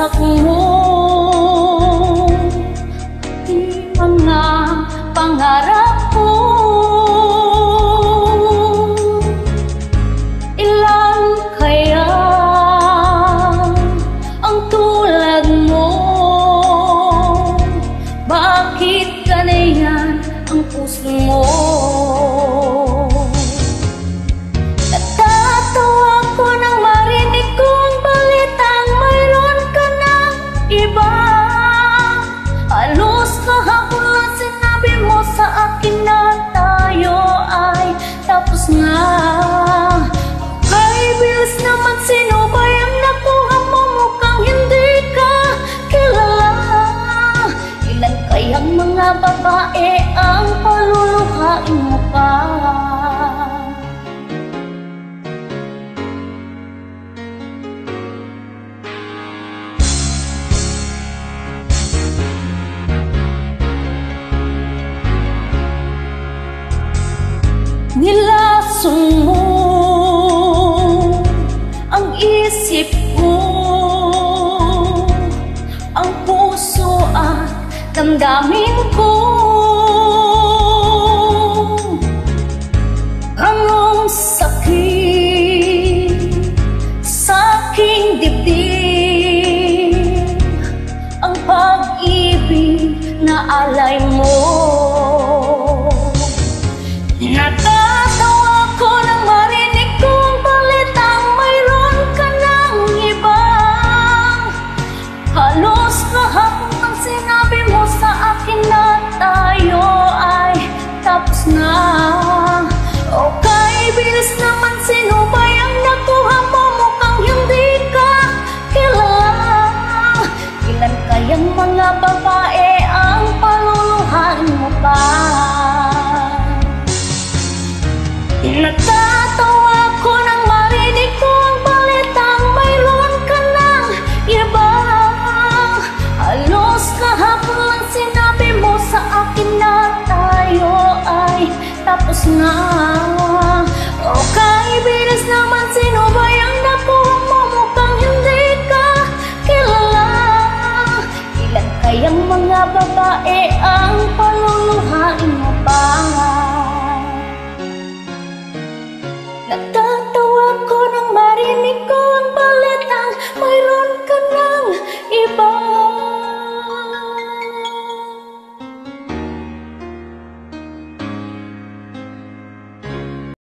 wasak mo di mga pangarap ko. Ilan kaya ang tulad mo? Bakit ganyan ang puso mo? Babae ang paluluhain mo pa. Nilasong mo ang isip ko, ang puso at damdamin ko. Anong sakit sa aking dibdib, ang pag-ibig na alay mo.